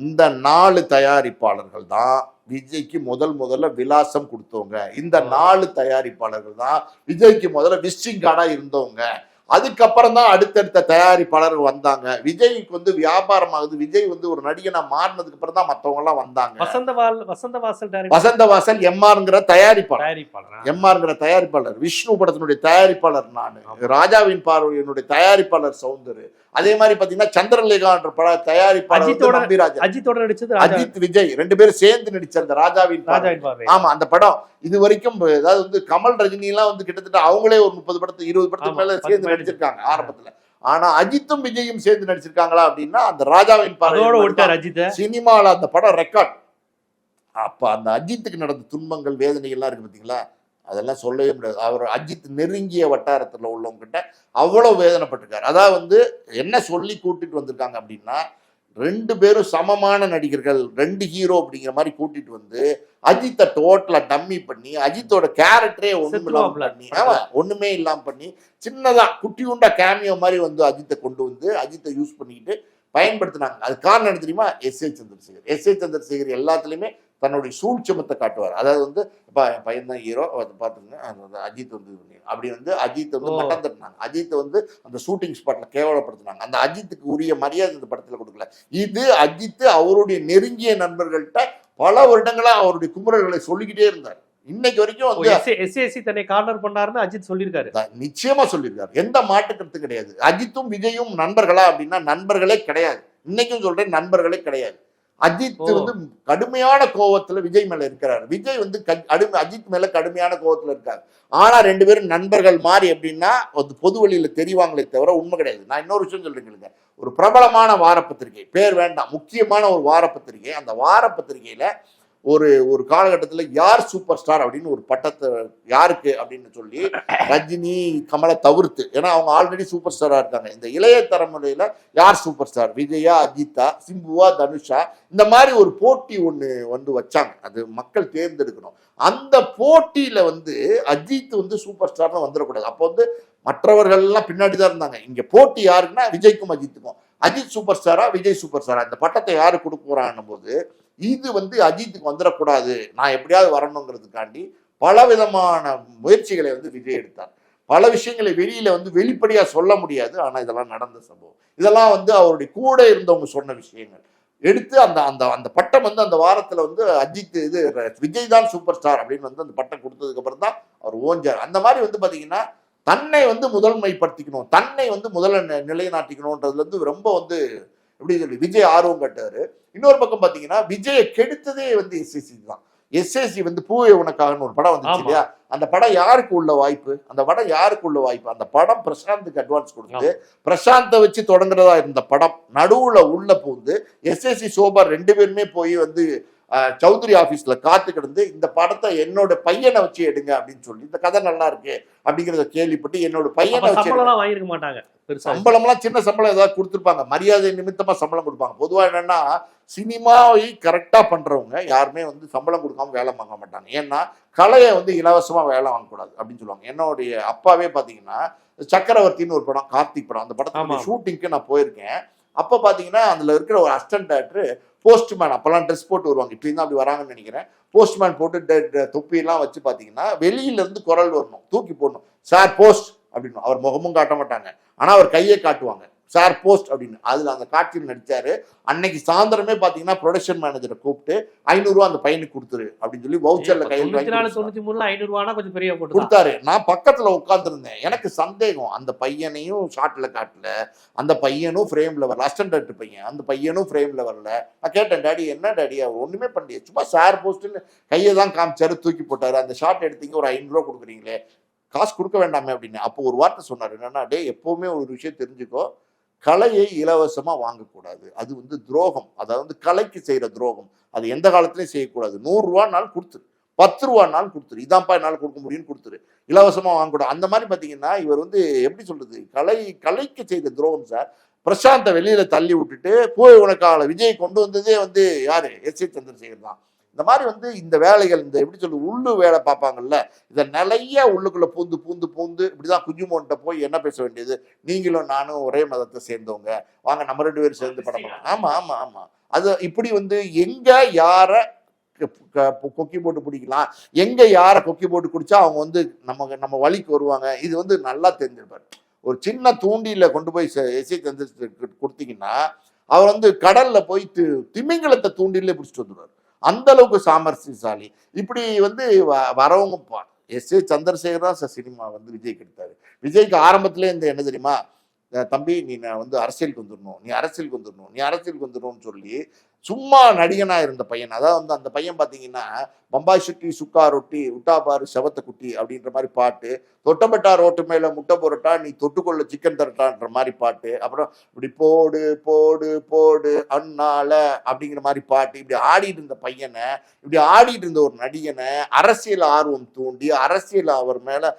இந்த 4 தயாரிப்பாளர்கள் தான் விஜய்க்கு முதல்ல விலாசம் கொடுத்தவங்க. இந்த 4 தயாரிப்பாளர்கள் தான் விஜய்க்கு முதல்ல விசிட்டிங் கார்டா இருந்தவங்க. அதுக்கப்புறம் தான் அடுத்தடுத்த தயாரிப்பாளர்கள் வந்தாங்க. விஜய்க்கு வந்து வியாபாரம் ஆகுது. விஜய் வந்து ஒரு நடிகனா மாறினதுக்கு அப்புறம் தான் மற்றவங்க எல்லாம் வந்தாங்க. வசந்தவாசல் எம்ஆர்ங்கிற தயாரிப்பாளர், விஷ்ணு படத்தினுடைய தயாரிப்பாளர் நானு, ராஜாவின் பார்வையினுடைய தயாரிப்பாளர் சவுந்தர். அதே மாதிரி பாத்தீங்கன்னா சந்திரலேகான்ற பட தயாரிப்பாளர் நம்பிராஜன், அஜித் விஜய் 2 பேரும் சேர்ந்து நடிச்ச அந்த ராஜாவின் பார்வை. ஆமா, அந்த படம் இது வரைக்கும் அதாவது வந்து கமல் ரஜினி எல்லாம் வந்து கிட்டத்தட்ட அவங்களே ஒரு 30 படத்துக்கு 20 படத்துக்கு மேல சேர்ந்து நடிச்சிருக்காங்க ஆரம்பத்துல. ஆனா அஜித்தும் விஜயும் சேர்ந்து நடிச்சிருக்காங்களா அப்படின்னா அந்த ராஜாவின் பார்வை சினிமால அந்த படம் ரெக்கார்ட். அப்ப அந்த அஜித்துக்கு நடந்த துன்பங்கள் வேதனைகள்லாம் இருக்கு பார்த்தீங்களா, அதெல்லாம் சொல்லவே முடியாது. அவர் அஜித் நெருங்கிய வட்டாரத்தில் உள்ளவங்க கிட்ட அவ்வளவு வேதனைப்பட்டிருக்காரு. அதாவது வந்து என்ன சொல்லி கூட்டிட்டு வந்திருக்காங்க அப்படின்னா, 2 பேரும் சமமான நடிகர்கள், 2 ஹீரோ அப்படிங்கிற மாதிரி கூட்டிட்டு வந்து அஜித்தை டோட்டலா டம்மி பண்ணி அஜித்தோட கேரக்டரே ஒண்ணுமே இல்லாம பண்ணி சின்னதா குட்டியுண்டா கேமியோ மாதிரி வந்து அஜித்தை கொண்டு வந்து அஜித்தை யூஸ் பண்ணிக்கிட்டு பயன்படுத்தினாங்க. அது காரணம் என்ன தெரியுமா? எஸ்ஏ சந்திரசேகர் எல்லாத்துலயுமே தன்னுடைய சூழ்ச்சமத்தை காட்டுவார். அதாவது வந்து என் பையன் தான் ஹீரோ, பார்த்துங்க அஜித் வந்து அப்படி வந்து அஜித் வந்து மட்டம் தட்டினாங்க. அஜித்தை வந்து அந்த ஷூட்டிங் ஸ்பாட்ல கேவலப்படுத்தினாங்க. அந்த அஜித்துக்கு உரிய மரியாதை இந்த படத்துல கொடுக்கல. இது அஜித் அவருடைய நெருங்கிய நண்பர்கள்ட்ட பல வருடங்களா அவருடைய குமுறல்களை சொல்லிக்கிட்டே இருந்தார். இன்னைக்கு வரைக்கும் தன்னை கார்னர் பண்ணாருன்னு அஜித் சொல்லியிருக்காரு. நிச்சயமா சொல்லியிருக்காரு, எந்த மாற்று கருத்து கிடையாது. அஜித்தும் விஜயும் நண்பர்களா அப்படின்னா நண்பர்களே கிடையாது. இன்னைக்கும் சொல்றேன், நண்பர்களே கிடையாது. அஜித் வந்து கடுமையான கோவத்துல விஜய் மேல இருக்கிறாரு. விஜய் வந்து அஜித் மேல கடுமையான கோவத்துல இருக்காரு. ஆனா 2 பேரும் நண்பர்கள் மாறி எப்படின்னா பொது வழியில தெரிவாங்களே தவிர உண்மை கிடையாது. நான் இன்னொரு விஷயம் சொல்றேன். ஒரு பிரபலமான வாரப்பத்திரிகை, பேர் வேண்டாம், முக்கியமான ஒரு வாரப்பத்திரிகை, அந்த வாரப்பத்திரிகையில ஒரு காலகட்டத்தில் யார் சூப்பர் ஸ்டார் அப்படின்னு ஒரு பட்டத்தை யாருக்கு அப்படின்னு சொல்லி ரஜினி கமலை தவிர்த்து, ஏன்னா அவங்க ஆல்ரெடி சூப்பர் ஸ்டாரா இருக்காங்க. இந்த இளைய தலைமுறையில யார் சூப்பர் ஸ்டார், விஜயா, அஜித்தா, சிம்புவா, தனுஷா, இந்த மாதிரி ஒரு போட்டி ஒன்று வச்சாங்க. அது மக்கள் தேர்ந்தெடுக்கணும். அந்த போட்டியில அஜித் சூப்பர் ஸ்டார்னு வந்துடக்கூடாது. அப்போ மற்றவர்கள் எல்லாம் பின்னாடி தான் இருந்தாங்க. இங்க போட்டி யாருக்குன்னா விஜய்க்கும் அஜித்துக்கும். அஜித் சூப்பர் ஸ்டாரா, விஜய் சூப்பர் ஸ்டாரா, இந்த பட்டத்தை யாரு கொடுக்க போறான்னும் போது இது அஜித்துக்கு வந்துடக்கூடாது, நான் எப்படியாவது வரணுங்கிறதுக்காண்டி பல விதமான முயற்சிகளை விஜய் எடுத்தார். பல விஷயங்களை வெளியில வெளிப்படையா சொல்ல முடியாது. ஆனா இதெல்லாம் நடந்த சம்பவம். இதெல்லாம் அவருடைய கூட இருந்தவங்க சொன்ன விஷயங்கள் எடுத்து அந்த அந்த அந்த பட்டம் அந்த வாரத்துல அஜித் விஜய் தான் சூப்பர் ஸ்டார் அப்படின்னு அந்த பட்டம் கொடுத்ததுக்கு அப்புறம் தான் அவர் ஓஞ்சார். அந்த மாதிரி பாத்தீங்கன்னா தன்னை முதன்மைப்படுத்திக்கணும், தன்னை முதல்ல நிலைநாட்டிக்கணும்ன்றதுல ரொம்ப எப்படி சொல்லி விஜய் ஆர்வம் காட்டாரு. இன்னொரு பக்கம் பாத்தீங்கன்னா விஜயை கெடுத்ததே எஸ்எஸ்சி தான். எஸ்எஸ்சி பூவே உனக்காகன்னு ஒரு படம் வந்துச்சு இல்லையா, அந்த படம் யாருக்கு உள்ள வாய்ப்பு, அந்த படம் பிரசாந்துக்கு அட்வான்ஸ் கொடுத்து பிரசாந்தை வச்சு தொடங்குறதா இருந்த படம் நடுவுல உள்ள பூந்து எஸ்எஸ்சி சோபா 2 பேருமே போய் சௌத்ரி ஆபீஸ்ல காத்து கிடந்து இந்த படத்தை என்னோட பையனை வச்சு எடுங்க அப்படின்னு சொல்லி, இந்த கதை நல்லா இருக்கு அப்படிங்கறத கேள்விப்பட்டு என்னோட பையனை வச்சு வாங்கிருக்க மாட்டாங்க. சம்பளம்லாம் சின்ன சம்பளம் ஏதாவது கொடுத்துருப்பாங்க, மரியாதை நிமித்தமா சம்பளம் கொடுப்பாங்க. பொதுவா என்னன்னா சினிமாவை கரெக்டா பண்றவங்க யாருமே சம்பளம் கொடுக்காம வேலை வாங்க மாட்டாங்க. ஏன்னா கலையை இலவசமா வேலை வாங்கக்கூடாது அப்படின்னு சொல்லுவாங்க. என்னுடைய அப்பாவே பாத்தீங்கன்னா சக்கரவர்த்தின்னு ஒரு படம், கார்த்திக் படம், அந்த படத்துக்கு ஷூட்டிங்க்கு நான் போயிருக்கேன். அப்ப பாத்தீங்கன்னா அதுல இருக்கிற ஒரு அசிஸ்டன்ட் டைரக்டர் போஸ்ட்மேன், அப்பெல்லாம் ட்ரெஸ் போட்டு வருவாங்க, இப்படி தான் அப்படி வராங்கன்னு நினைக்கிறேன். போஸ்ட்மேன் போட்டு தொப்பியெல்லாம் வச்சு பாத்தீங்கன்னா வெளியில இருந்து குரல் வரணும், தூக்கி போடணும், சார் போஸ்ட் அப்படின்னு. அவர் முகமும் காட்ட மாட்டாங்க, ஆனா அவர் கையை காட்டுவாங்க, சார் போஸ்ட் அப்படின்னு. அதுல அந்த காட்சியில் நடிச்சாரு. அன்னைக்கு சாயந்தரமே பாத்தீங்கன்னா ப்ரொடக்ஷன் மேனேஜரை கூப்பிட்டு 500 ரூபா அந்த பையனுக்கு கொடுத்துரு அப்படின்னு சொல்லி வவுச்சர்ல கையில் 500 கொஞ்சம் பெரிய கொடுத்தாரு. நான் பக்கத்துல உட்காந்துருந்தேன். எனக்கு சந்தேகம், அந்த பையனையும் ஷாட்ல காட்டல, அந்த பையனும் ஃப்ரேம்ல வரல, அசிஸ்டன்ட் டைரக்டர் பையன், அந்த பையனும் ஃப்ரேம்ல வரல. நான் கேட்டேன், டாடி என்ன டாடி, அவர் ஒண்ணுமே பண்ணலையே, சும்மா சார் போஸ்ட்னு கையை தான் காமிச்சாரு, தூக்கி போட்டாரு, அந்த ஷாட் எடுத்தீங்க, ஒரு 500 ரூபா கொடுக்குறீங்களே, காசு கொடுக்க வேண்டாமே அப்படின்னு. அப்போ ஒரு வார்த்தை சொன்னாரு, என்னன்னா, டே எப்பவுமே ஒரு விஷயம் தெரிஞ்சுக்கோ, கலையை இலவசமா வாங்கக்கூடாது, அது துரோகம், அதாவது கலைக்கு செய்யற துரோகம், அது எந்த காலத்திலயும் செய்யக்கூடாது. 100 ரூபானாலும் கொடுத்துரு, 10 ரூபானாலும் கொடுத்துரு, இதான்ப்பா என்னால கொடுக்க முடியும்னு கொடுத்துரு, இலவசமா வாங்கக்கூடாது. அந்த மாதிரி பாத்தீங்கன்னா இவர் எப்படி சொல்றது, கலைக்கு செய்த துரோகம் சார். பிரசாந்தை வெளியில தள்ளி விட்டுட்டு போய் உனக்கால விஜய் கொண்டு வந்ததே யாரு, எஸ்.ஏ. சந்திரசேகர் தான். இந்த மாதிரி இந்த வேலைகள், இந்த எப்படி சொல்லு உள்ளு வேலை பார்ப்பாங்கல்ல, இதை நிறைய உள்ளுக்குள்ள பூந்து இப்படிதான் குஞ்சுமோன்ட்ட போய் என்ன பேச வேண்டியது, நீங்களும் நானும் ஒரே மதத்தை சேர்ந்தவங்க, வாங்க நம்ம 2 பேரும் சேர்ந்து படம் பண்ணலாம். ஆமா ஆமா ஆமா, அது இப்படி எங்க யார கொக்கி போட்டு பிடிக்கலாம், எங்க யார கொக்கி போட்டு குடிச்சா அவங்க நம்ம வழிக்கு வருவாங்க, இது நல்லா தெரிஞ்சிருப்பாரு. ஒரு சின்ன தூண்டியில கொண்டு போய் எஸ்.ஏ. சந்திரசேகர் கொடுத்தீங்கன்னா அவர் கடல்ல போய் திமிங்கலத்தை தூண்டில பிடிச்சிட்டு வந்துடுவார். அந்த அளவுக்கு சாமர்த்தியசாலி. இப்படி வரவங்க எஸ்.ஏ. சந்திரசேகர் தான் சினிமா விஜய்க்கு எடுத்தாரு. விஜய்க்கு ஆரம்பத்திலே என்ன தெரியுமா, தம்பி நீ அரசியலுக்கு வந்துடணும், நீ அரசியலுக்கு வந்துடணும்னு சொல்லி சும்மா நடிகனா இருந்த பையன். அதாவது அந்த பையன் பாத்தீங்கன்னா பம்பாய் சுட்டி சுக்கா ரொட்டி உட்டாபாரு செவத்த குட்டி அப்படின்ற மாதிரி பாட்டு, தொட்டப்பட்டா ரோட்டு மேல முட்டை போரட்டா நீ தொட்டுக்கொள்ள சிக்கன் தரட்டான்ற மாதிரி பாட்டு, அப்புறம் இப்படி போடு போடு போடு அண்ணால அப்படிங்கிற மாதிரி பாட்டு, இப்படி ஆடிட்டு இருந்த பையனை, இப்படி ஆடிட்டு இருந்த ஒரு நடிகனை அரசியல் ஆர்வம் தூண்டி அரசியல் அவர் மேல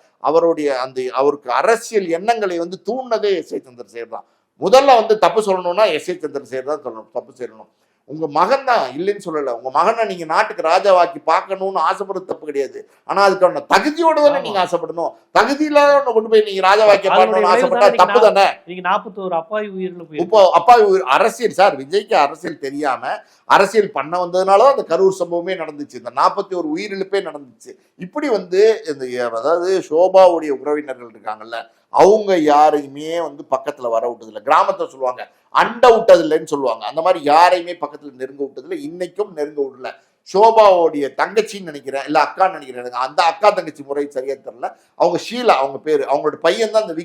அவருக்கு அரசியல் எண்ணங்களை தூண்டினதே எஸ்.ஏ. சந்திரசேகர் தான். முதல்ல தப்பு சொல்லணும்னா எஸ்.ஏ. சந்திரசேகர் தான் சொல்லணும், தப்பு செய்யணும். உங்க மகன் தான் இல்லைன்னு சொல்லல, உங்க மகனை நீங்க நாட்டுக்கு ராஜாவாக்கி பார்க்கணும்னு ஆசைப்படுறது தப்பு கிடையாது. ஆனா அதுக்கான தகுதியோட தானே நீங்க ஆசைப்படணும். தகுதி இல்லாத கொண்டு போய் நீங்க ராஜாவாக்கி பார்க்கணும்னு ஆசைப்பட்டா தப்பு தானே. நீங்க 41 அப்பாவி உயிர்ல இப்போ அப்பாவி உயிர் அரசியல் சார், விஜய்க்கு அரசியல் தெரியாம அரசியல் பண்ண வந்ததுனால அந்த கரூர் சம்பவமே நடந்துச்சு, இந்த 41 உயிரிழப்பே நடந்துச்சு. இப்படி அதாவது சோபாவுடைய உறவினர்கள் இருக்காங்கல்ல, அவங்க யாரையுமே பக்கத்துல வர விட்டதில்லை. கிராமத்துல சொல்லுவாங்க அண்ட விட்டது இல்லைன்னு சொல்லுவாங்க, அந்த மாதிரி யாரையுமே பக்கத்துல நெருங்க விட்டதில்லை, இன்னைக்கும் நெருங்க விடல. சோபாவுடைய தங்கச்சின்னு நினைக்கிறேன், இல்ல அக்கான்னு நினைக்கிறேன், அந்த அக்கா தங்கச்சி முறை சரியா தெரியல, அவங்க ஷீலா அவங்க பேரு, அவங்களோட பையன் தான் இந்த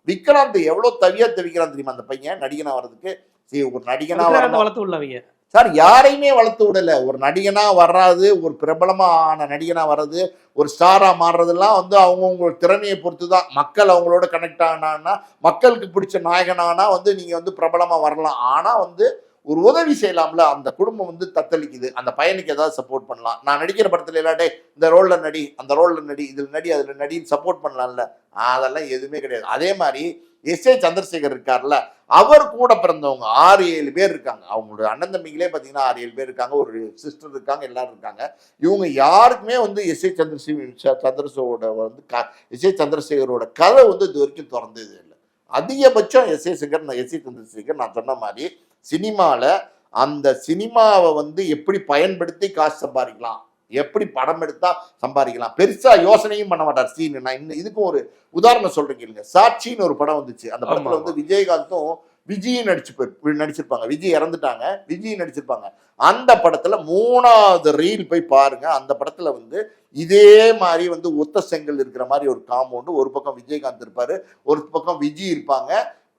விக்ராந்த் எவ்வளவு தவிக்கிறான் தெரியுமா அந்த பையன் நடிகனா வர்றதுக்கு. ஒரு நடிகனா வளர்த்து உள்ளவங்க சார் யாரையுமே வளர்த்து விடல. ஒரு நடிகனா வர்றது, ஒரு பிரபலமான நடிகனா வர்றது, ஒரு ஸ்டாரா மாறுறதெல்லாம் வந்து அவங்கவுங்க திறமையை பொறுத்து தான். மக்கள் அவங்களோட கனெக்ட் ஆனான்னா, மக்களுக்கு பிடிச்ச நாயகனானா வந்து நீங்க வந்து பிரபலமா வரலாம். ஆனா வந்து ஒரு உதவி செய்யலாம்ல. அந்த குடும்பம் வந்து தத்தளிக்குது, அந்த பையனுக்கு ஏதாவது சப்போர்ட் பண்ணலாம். நான் நடிக்கிற படத்துல இல்லாட்டே இந்த ரோல்ல நடி, அந்த ரோல்ல நடி, இதுல நடி, அதுல நடின்னு சப்போர்ட் பண்ணலாம்ல. அதெல்லாம் எதுவுமே கிடையாது. அதே மாதிரி எஸ்.ஏ. சந்திரசேகர் இருக்கார்ல, அவர் கூட பிறந்தவங்க 6-7 பேர் இருக்காங்க. அவங்களோட அண்ணன் தம்பிங்களே பார்த்தீங்கன்னா 6-7 பேர் இருக்காங்க. ஒரு சிஸ்டர் இருக்காங்க, எல்லாரும் இருக்காங்க. இவங்க யாருக்குமே வந்து எஸ்.ஏ. சந்திரசேகரோட வந்து எஸ்.ஏ. சந்திரசேகரோட கதை வந்து இது வரைக்கும் திறந்தது இல்லை. அதிகபட்சம் எஸ்.ஏ. சந்திரசேகர் நான் சொன்ன மாதிரி சினிமாவில் அந்த சினிமாவை வந்து எப்படி பயன்படுத்தி காசு சம்பாதிக்கலாம், எப்படி படம் எடுத்தா சம்பாதிக்கலாம், பெருசா யோசனையும் பண்ண மாட்டார். சீன் நான் இதுக்கும் ஒரு உதாரணம் சொல்றீங்க. சாட்சின்னு ஒரு படம் வந்துச்சு. அந்த படத்துல வந்து விஜயகாந்தும் விஜயும் நடிச்சிருப்பாங்க. விஜய் இறந்துட்டாங்க, விஜய் நடிச்சிருப்பாங்க. அந்த படத்துல 3வது ரீல் போய் பாருங்க. அந்த படத்துல வந்து இதே மாதிரி வந்து ஒத்த செங்கல் இருக்கிற மாதிரி ஒரு காம்பவுண்டு, ஒரு பக்கம் விஜயகாந்த் இருப்பாரு, ஒரு பக்கம் விஜய் இருப்பாங்க.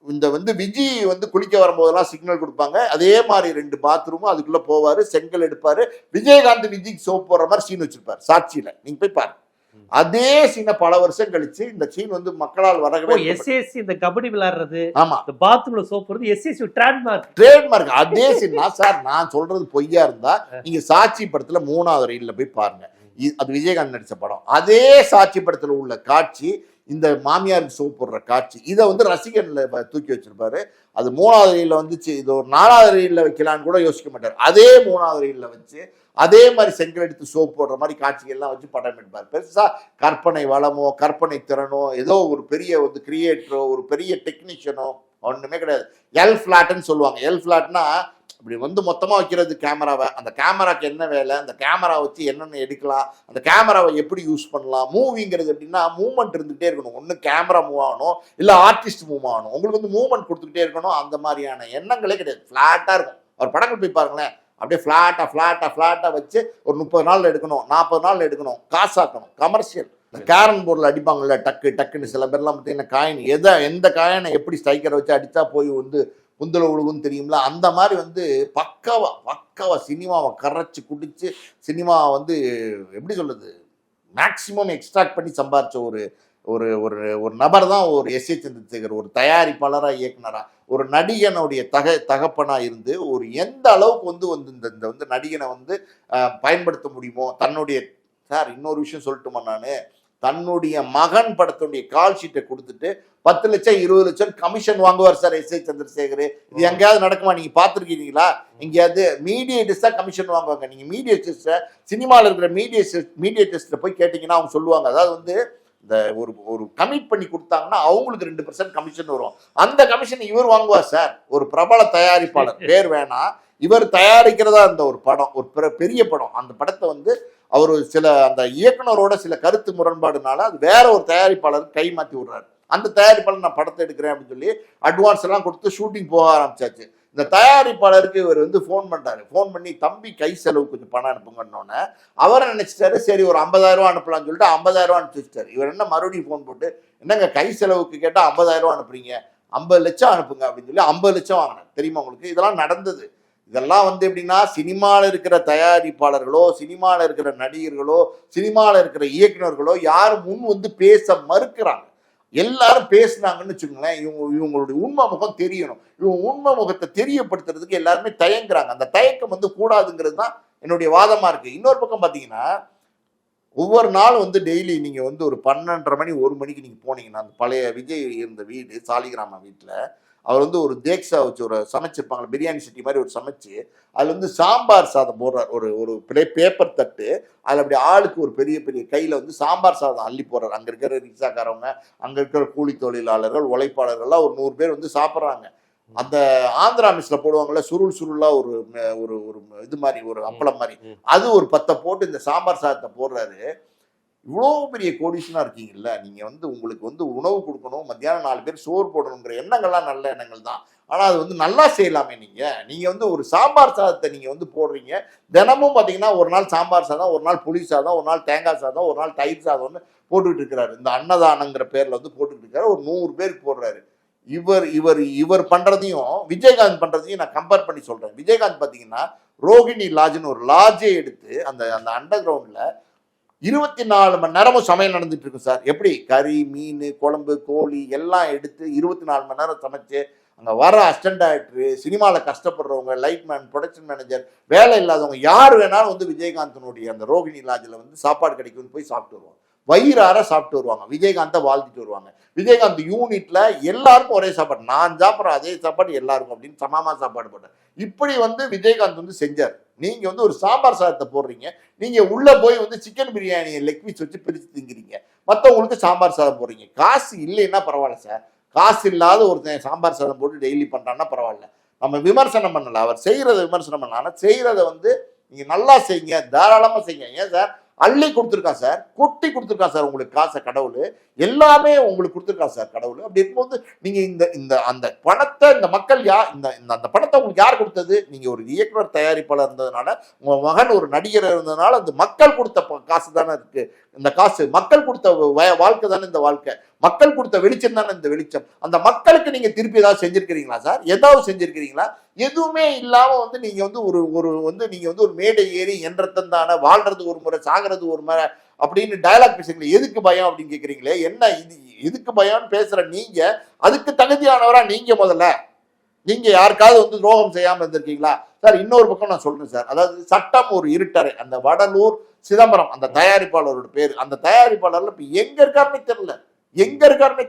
இந்த வந்து விஜய் வந்து குளிக்க வரும்போதெல்லாம் சிக்னல் கொடுப்பாங்க. அதே மாதிரி 2 பாத்ரூமும், அதுக்குள்ள போவாரு, செங்கல் எடுப்பாரு. விஜயகாந்த் விஜய்க்கு சோப் போடுற மாதிரி சீன் வச்சிருப்பாரு சாட்சியில. நீங்க போய் பாருங்க. அதே சீனை பல வருஷம் கழிச்சு இந்த சீன் வந்து மக்களால் வரவே. எஸ்எஸ்சி இந்த கபடி விளையாடுறது, ஆமா, இந்த பாத்ரூம்ல சோப் போடுறது எஸ்எஸ்சி ட்ரேட்மார்க். அதே சீன் சார் நான் சொல்றது பொய்யா இருந்தா நீங்க சாட்சி படத்துல 3வது ரீல்ல போய் பாருங்க. அது விஜயகாந்த் நடிச்ச படம். அதே சாட்சி படத்துல உள்ள காட்சி, இந்த மாமியாருக்கு சோப் போடுற காட்சி, இதை வந்து ரசிகன்ல தூக்கி வச்சிருப்பாரு. அது 3வது ரீல்ல வந்துச்சு. இது ஒரு 4வது ரீல்ல வைக்கலான்னு கூட யோசிக்க மாட்டார். அதே 3வது ரீல்ல வச்சு அதே மாதிரி செங்கல் எடுத்து சோப் போடுற மாதிரி காட்சிகள்லாம் வச்சு படம் எடுப்பார். பெருசா கற்பனை வளமோ கற்பனை திறனோ ஏதோ ஒரு பெரிய வந்து கிரியேட்டரோ ஒரு பெரிய டெக்னீஷியனோ ஒண்ணுமே கிடையாது. எல் ஃபிளாட்னு சொல்லுவாங்க. எல் ஃபிளாட்னா இப்படி வந்து மொத்தமா வைக்கிறது கேமராவை. அந்த கேமராக்கு என்ன வேலை, அந்த கேமரா வச்சு என்னென்ன எடுக்கலாம், அந்த கேமராவை எப்படி யூஸ் பண்ணலாம். மூவிங்கிறது எப்படின்னா மூவ்மெண்ட் இருந்துகிட்டே இருக்கணும். ஒன்று கேமரா மூவ் ஆகணும், இல்லை ஆர்டிஸ்ட் மூவ் ஆகணும். உங்களுக்கு வந்து மூவ்மெண்ட் கொடுத்துக்கிட்டே இருக்கணும். அந்த மாதிரியான எண்ணங்களே கிடையாது. ஃபிளாட்டா இருக்கும். அவர் படங்கள் போய் பாருங்களேன், அப்படியே ஃபிளாட்டா வச்சு ஒரு 30 நாள் எடுக்கணும், 40 நாள் எடுக்கணும், காசாக்கணும், கமர்ஷியல். கேரன் போர்டில் அடிப்பாங்கல்ல டக்குன்னு, சில பேர்லாம் பார்த்தீங்கன்னா காயின் எந்த காயினை எப்படி ஸ்ட்ரைக்கரை வச்சு அடித்தா போய் வந்து குந்தல உழுகுன்னு தெரியும்ல. அந்த மாதிரி வந்து பக்காவா சினிமாவை கரைச்சி குடிச்சு சினிமாவை வந்து எப்படி சொல்றது மேக்சிமம் எக்ஸ்ட்ராக்ட் பண்ணி சம்பாரிச்ச ஒரு ஒரு ஒரு நபர் தான் ஒரு எஸ்.ஏ. சந்திரசேகர். ஒரு தயாரிப்பாளராக, இயக்குனரா, ஒரு நடிகனுடைய தகப்பனா இருந்து ஒரு எந்த அளவுக்கு வந்து இந்த வந்து நடிகனை வந்து பயன்படுத்த முடியுமோ தன்னுடைய. சார் இன்னொரு விஷயம் சொல்லட்டுமா, நான் தன்னுடைய மகன் படத்துடைய கால் ஷீட்டை கொடுத்துட்டு 10 லட்சம் 20 லட்சம் கமிஷன் வாங்குவார் சார் எஸ்.ஏ. சந்திரசேகர். இது எங்கேயாவது நடக்குமா? நீங்க பார்த்துருக்கீங்களா? எங்கேயாவது மீடியேட்டர்ஸ் தான் கமிஷன் வாங்குவாங்க. நீங்க மீடியேட்டர்ஸை சினிமாவில் இருக்கிற மீடியேட்டர்ஸ்ல போய் கேட்டீங்கன்னா அவங்க சொல்லுவாங்க. அதாவது வந்து இந்த ஒரு கமிட் பண்ணி கொடுத்தாங்கன்னா அவங்களுக்கு 2% கமிஷன் வரும். அந்த கமிஷன் இவர் வாங்குவார் சார். ஒரு பிரபல தயாரிப்பாளர், பேர் வேணாம், இவர் தயாரிக்கிறதா அந்த ஒரு படம், ஒரு பெரிய படம். அந்த படத்தை வந்து அவர் சில அந்த இயக்குனரோட சில கருத்து முரண்பாடுனால அது வேற ஒரு தயாரிப்பாளர் கை மாற்றி விடுறாரு. அந்த தயாரிப்பாளர் நான் படத்தை எடுக்கிறேன் அப்படின்னு சொல்லி அட்வான்ஸ் எல்லாம் கொடுத்து ஷூட்டிங் போக ஆரம்பிச்சாச்சு. இந்த தயாரிப்பாளருக்கு இவர் வந்து ஃபோன் பண்றாரு. ஃபோன் பண்ணி தம்பி கை செலவு கொஞ்சம் பணம் அனுப்புங்கன்னொன்னே அவரை நினைச்சிட்டாரு சரி ஒரு 50,000 ரூபா அனுப்பலாம்னு சொல்லிட்டு 50,000 ரூபா அனுப்பிச்சு வச்சிட்டாரு. இவர் என்ன மறுபடியும் ஃபோன் போட்டு என்னங்க கை செலவுக்கு கேட்டால் 50,000 ரூபா அனுப்புறீங்க, 50 லட்சம் அனுப்புங்க அப்படின்னு சொல்லி 50 லட்சம் வாங்கினேன். தெரியுமா உங்களுக்கு? இதெல்லாம் நடந்தது. இதெல்லாம் வந்து எப்படின்னா சினிமாவில் இருக்கிற தயாரிப்பாளர்களோ சினிமாவில் இருக்கிற நடிகர்களோ சினிமாவில் இருக்கிற இயக்குநர்களோ யாரும் முன் வந்து பேச மறுக்கிறாங்க. எல்லாரும் பேசினாங்கன்னு வச்சுக்கோங்களேன், இவங்களுடைய உண்மை முகம் தெரியணும். இவங்க உண்மை முகத்தை தெரியப்படுத்துறதுக்கு எல்லாருமே தயங்குறாங்க. அந்த தயக்கம் வந்து கூடாதுங்கிறது தான் என்னுடைய வாதமா இருக்கு. இன்னொரு பக்கம் பார்த்தீங்கன்னா ஒவ்வொரு நாள் வந்து டெய்லி நீங்க வந்து ஒரு 12:30 மணி 1 மணிக்கு நீங்க போனீங்கன்னா அந்த பழைய விஜய் இருந்த வீடு சாலிகிராம வீட்டில் அவர் வந்து ஒரு தேக்ஸா வச்சு ஒரு சமைச்சிருப்பாங்க, பிரியாணி சட்டி மாதிரி ஒரு சமைச்சு அதில் வந்து சாம்பார் சாதம் போடுறார். ஒரு பேப்பர் தட்டு, அதில் அப்படி ஆளுக்கு ஒரு பெரிய பெரிய கையில் வந்து சாம்பார் சாதம் அள்ளி போடுறார். அங்கே இருக்கிற ரிக்ஷாக்காரவங்க, அங்கே இருக்கிற கூலி தொழிலாளர்கள், உழைப்பாளர்கள்லாம் ஒரு 100 பேர் வந்து சாப்பிட்றாங்க. அந்த ஆந்திரா மிஸ்ல போடுவாங்கல்ல சுருளா ஒரு ஒரு இது மாதிரி ஒரு அப்பளம் மாதிரி, அது ஒரு 10 போட்டு இந்த சாம்பார் சாதத்தை போடுறாரு. இவ்வளோ பெரிய கோடீஸ்வரனா இருக்கீங்கல்ல, நீங்க வந்து உங்களுக்கு வந்து உணவு கொடுக்கணும், மத்தியானம் 4 பேர் சோறு போடணுங்கிற எண்ணங்கள்லாம் நல்ல எண்ணங்கள் தான். ஆனா அது வந்து நல்லா செய்யலாமே. நீங்க வந்து ஒரு சாம்பார் சாதத்தை நீங்க வந்து போடுறீங்க. தினமும் பாத்தீங்கன்னா ஒரு நாள் சாம்பார் சாதம், ஒரு நாள் புளி சாதம், ஒரு நாள் தேங்காய் சாதம், ஒரு நாள் தயிர் சாதம்னு போட்டுக்கிட்டு இருக்கிறாரு. இந்த அன்னதானங்கிற பேர்ல வந்து போட்டுக்கிட்டு இருக்காரு. ஒரு 100 பேருக்கு போடுறாரு. இவர் பண்றதையும் விஜயகாந்த் பண்றதையும் நான் கம்பேர் பண்ணி சொல்றேன். விஜயகாந்த் பாத்தீங்கன்னா ரோகிணி லாட்ஜ்னு ஒரு லாட்ஜே எடுத்து அந்த அந்த அண்டர் கிரவுண்ட்ல 24 மணி நேரமும் சமையல் நடந்துட்டு இருக்கும் சார். எப்படி கறி, மீன், குழம்பு, கோழி எல்லாம் எடுத்து 24 மணி நேரம் சமைச்சு அங்கே வர அசிஸ்டன்ட் டைரக்டர், சினிமாவில் கஷ்டப்படுறவங்க, லைட்மேன், ப்ரொடக்ஷன் மேனேஜர், வேலை இல்லாதவங்க யார் வேணாலும் வந்து விஜயகாந்தனுடைய அந்த ரோகிணி லாட்ஜில் வந்து சாப்பாடு கிடைக்கும்னு போய் சாப்பிட்டு வருவாங்க. வயிறார சாப்பிட்டு வருவாங்க, விஜயகாந்தை வாழ்ந்துட்டு வருவாங்க. விஜயகாந்த் யூனிட்ல எல்லாருக்கும் ஒரே சாப்பாடு, நான் சாப்பிட்றேன் அதே சாப்பாடு எல்லாருக்கும் அப்படின்னு சமமா சாப்பாடு போட்டேன். இப்படி வந்து விஜயகாந்த் வந்து செஞ்சார். நீங்க வந்து ஒரு சாம்பார் சாதத்தை போடுறீங்க, நீங்க உள்ள போய் வந்து சிக்கன் பிரியாணியை லெக் பீஸ் வச்சு பிரிச்சு திங்கிறீங்க, மற்றவங்களுக்கு சாம்பார் சாதம் போடுறீங்க. காசு இல்லைன்னா பரவாயில்ல சார், காசு இல்லாத ஒருத்தன் சாம்பார் சாதம் போட்டு டெய்லி பண்றான்னா பரவாயில்ல, நம்ம விமர்சனம் பண்ணல, அவர் செய்யறதை விமர்சனம் பண்ணலாம். செய்யறதை வந்து நீங்க நல்லா செய்யுங்க, தாராளமா செய்யுங்க. ஏன் சார் அள்ளி கொடுத்துருக்கான் சார், கொட்டி கொடுத்துருக்கான் சார் உங்களுக்கு காசை கடவுள், எல்லாமே உங்களுக்கு கொடுத்துருக்கான் சார் கடவுள். அப்படி இருக்கும்போது நீங்க இந்த இந்த அந்த பணத்தை இந்த மக்கள் அந்த பணத்தை உங்களுக்கு யார் கொடுத்தது? நீங்க ஒரு இயக்குனர் தயாரிப்பாளர் இருந்ததுனால, உங்க மகன் ஒரு நடிகர் இருந்ததுனால, அந்த மக்கள் கொடுத்த காசு தானே இருக்கு. இந்த காசு மக்கள் கொடுத்த வாழ்க்கை தானே இந்த வாழ்க்கை, மக்கள் கொடுத்த வெளிச்சம் தானே இந்த வெளிச்சம். அந்த மக்களுக்கு நீங்க திருப்பி ஏதாவது செஞ்சிருக்கிறீங்களா சார்? ஏதாவது செஞ்சிருக்கிறீங்களா? எதுவுமே இல்லாம வந்து நீங்க வந்து நீங்க வந்து ஒரு மேடை ஏறி என்றத்தன் தானே, வாழ்றது ஒரு முறை சாகிறது ஒரு முறை அப்படின்னு டயலாக் பேசுறீங்களே, எதுக்கு பயம் அப்படின்னு கேட்குறீங்களே. என்ன இது எதுக்கு பயம்னு பேசுற நீங்க, அதுக்கு தகுதியானவரா நீங்க முதல்ல நீங்க யாருக்காவது வந்து துரோகம் செய்யாம இருந்திருக்கீங்களா சார்? இன்னொரு பக்கம் நான் சொல்றேன் சார், அதாவது சட்டம் ஒரு இருட்டறை. அந்த வடலூர் சிதம்பரம் அந்த தயாரிப்பாளரோட பேரு, அந்த தயாரிப்பாளர்ல இப்ப எங்க இருக்காருன்னே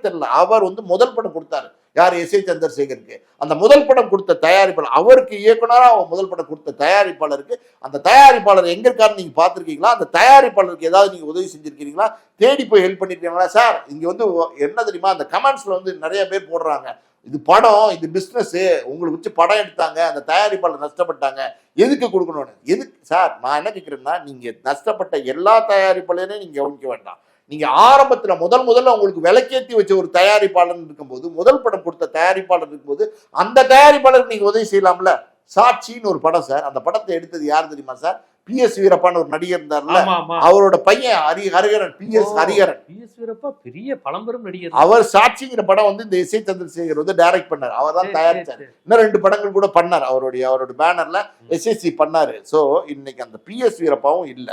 தெரியல. அவர் வந்து முதல் படம் கொடுத்தாரு யார்? எஸ்.ஏ. சந்திரசேகருக்கு. அந்த முதல் படம் கொடுத்த தயாரிப்பாளர், அவருக்கு இயக்குனரா முதல் படம் கொடுத்த தயாரிப்பாளருக்கு, அந்த தயாரிப்பாளர் எங்க இருக்காருன்னு நீங்க பாத்துருக்கீங்களா? அந்த தயாரிப்பாளருக்கு ஏதாவது நீங்க உதவி செஞ்சிருக்கீங்களா? தேடி போய் ஹெல்ப் பண்ணிருக்கீங்களா சார்? இங்க வந்து என்ன தெரியுமா, அந்த கமெண்ட்ஸ்ல வந்து நிறைய பேர் போடுறாங்க, இது படம், இது பிசினஸ், உங்களுக்கு வச்சு படம் எடுத்தாங்க, அந்த தயாரிப்பாளர் நஷ்டப்பட்டாங்க, எதுக்கு கொடுக்கணும்னு. எதுக்கு சார்? நான் என்ன கேட்கிறேன்னா, நீங்க நஷ்டப்பட்ட எல்லா தயாரிப்பாளரையும் நீங்க கவனிக்க வேண்டாம். நீங்க ஆரம்பத்துல முதல்ல உங்களுக்கு விலைக்கேற்றி வச்ச ஒரு தயாரிப்பாளர் இருக்கும்போது, முதல் படம் கொடுத்த தயாரிப்பாளர் இருக்கும்போது, அந்த தயாரிப்பாளருக்கு நீங்க உதவி செய்யலாம்ல. சாட்சின்னு ஒரு படம் சார், அந்த படத்தை எடுத்தது யார் தெரியுமா சார்? PS வீரப்பான்னு ஒரு நடிகர் இருந்தார்ல, அவரோட பையன் ஹரிஹரன், PS ஹரிஹரன். PS வீரப்பா பெரிய பழம்பெரும் நடிகர். அவர் சாட்சிங்கிற படம் வந்து இந்த எஸ்.ஏ. சந்திரசேகர் வந்து டைரக்ட் பண்ணார், அவர் தான் தயாரிச்சார். இன்னும் 2 படங்கள் கூட பண்ணார், அவரோட பேனர்ல SSC பண்ணாரு. சோ இன்னைக்கு அந்த PS வீரப்பாவும் இல்ல.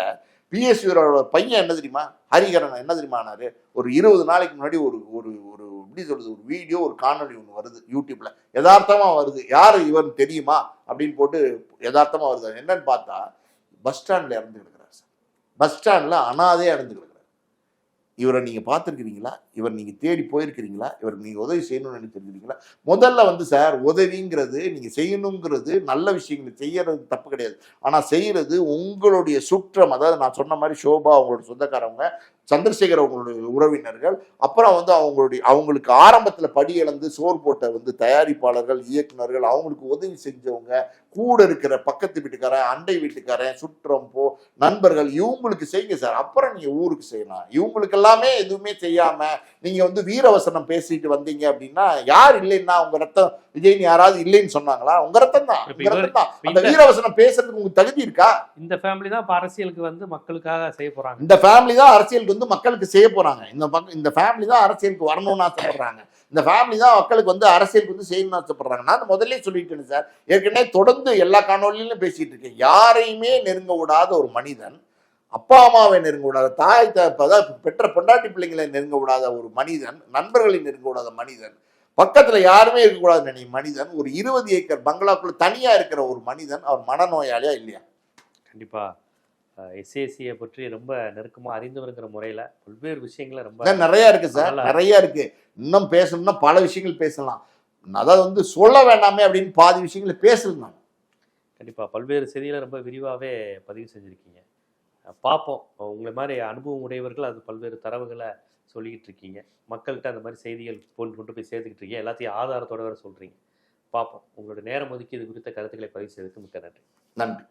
PS வீரோட பையன் என்ன தெரியுமா, ஹரிஹரன் என்ன தெரியுமா ஆனாரு? ஒரு 20 நாளைக்கு முன்னாடி ஒரு ஒரு ஒரு எப்படி சொல்றது, ஒரு வீடியோ, ஒரு காணொலி ஒன்று வருது யூடியூப்ல, யதார்த்தமா வருது. யாரு இவன் தெரியுமா அப்படின்னு போட்டு யதார்த்தமா வருது. என்னன்னு பார்த்தா பஸ் ஸ்டாண்ட்ல இறந்து கிடக்கிறார் சார். பஸ் ஸ்டாண்ட்ல அனாதையா இறந்து கிடக்கிறார். இவரை நீங்க பார்த்துருக்கிறீங்களா? இவர் நீங்க தேடி போயிருக்கிறீங்களா? இவருக்கு நீங்க உதவி செய்யணும்னு நினைச்சிருக்கிறீங்களா? முதல்ல வந்து சார், உதவிங்கிறது நீங்க செய்யணுங்கிறது நல்ல விஷயங்களை செய்யறது தப்பு கிடையாது. ஆனா செய்யறது உங்களுடைய சுற்றம், அதாவது நான் சொன்ன மாதிரி சோபா அவங்களோட சொந்தக்காரவங்க, சந்திரசேகர் அவங்களுடைய உறவினர்கள், அப்புறம் வந்து அவங்களுக்கு ஆரம்பத்துல படி இழந்து சோறு போட்ட வந்து தயாரிப்பாளர்கள், இயக்குனர்கள், அவங்களுக்கு உதவி செஞ்சவங்க, கூட இருக்கிற பக்கத்து வீட்டுக்காரன், அண்டை வீட்டுக்காரன், சுற்றம் நண்பர்கள், இவங்களுக்கு செய்யுங்க சார். அப்புறம் நீங்க ஊருக்கு செய்யலாம். இவங்களுக்கு எல்லாமே எதுவுமே செய்யாம நீங்க வந்து வீரவசனம் பேசிட்டு வந்தீங்க அப்படின்னா, யார் இல்லைன்னா உங்க ரத்தம் விஜய்னு யாராவது இல்லைன்னு சொன்னாங்களா? உங்க ரத்தம் தான். அந்த வீரவசனம் பேசுறதுக்கு உங்களுக்கு தகுதி இருக்கா? இந்த ஃபேமிலி தான் அரசியலுக்கு வந்து மக்களுக்காக செய்ய போறாங்க. இந்த ஃபேமிலி தான் அரசியலுக்கு வந்து மக்களுக்கு செய்ய போறாங்க. இந்த ஃபேமிலி தான் அரசியலுக்கு வரணும்னு ஆசைப்படுறாங்க. இந்த ஃபேமிலி தான் மக்களுக்கு வந்து அரசியலுக்கு வந்து செய்யணும்னு ஆசைப்படுறாங்க. நான் முதல்ல சொல்லிட்டேன் சார், ஏற்கனவே தொடர்ந்து எல்லா காணொலியிலும் பேசிட்டு இருக்கேன். யாரையுமே நெருங்க விடாத ஒரு மனிதன், அப்பா அம்மாவை நெருங்க விடாத, தாய் அதாவது பெற்ற பொண்டாட்டி பிள்ளைங்களை நெருங்க விடாத ஒரு மனிதன், நண்பர்களை நெருங்க விடாத மனிதன், பக்கத்துல யாருமே இருக்கக்கூடாது மனிதன், ஒரு 20 ஏக்கர் பங்களாக்குள்ள தனியா இருக்கிற ஒரு மனிதன், அவர் மனநோயாளியா இல்லையா? கண்டிப்பா. SACயை பற்றி ரொம்ப நெருக்கமா அறிந்து வருகிற முறையில பல்வேறு விஷயங்களை ரொம்ப நிறைய இருக்கு சார், நிறைய இருக்கு. இன்னும் பேசணும்னா பல விஷயங்கள் பேசலாம். அதாவது வந்து சொல்ல வேண்டாமே அப்படின்னு பாதி விஷயங்களை பேசலாம். கண்டிப்பா பல்வேறு செய்திகளை ரொம்ப விரிவாகவே பதிவு செஞ்சுருக்கீங்க. பார்ப்போம், உங்களை மாதிரி அனுபவம் உடையவர்கள் அது பல்வேறு தரவுகளை சொல்லிக்கிட்டு இருக்கீங்க, மக்கள்கிட்ட அந்த மாதிரி செய்திகள் கொண்டு போய் சேர்த்துக்கிட்டு இருக்கீங்க, எல்லாத்தையும் ஆதாரத்தோட வேற சொல்கிறீங்க. பார்ப்போம். உங்களோட நேரம் ஒதுக்கி இது குறித்த கருத்துக்களை பதிவு செய்ததுக்கு மிக்க நன்றி. நன்றி.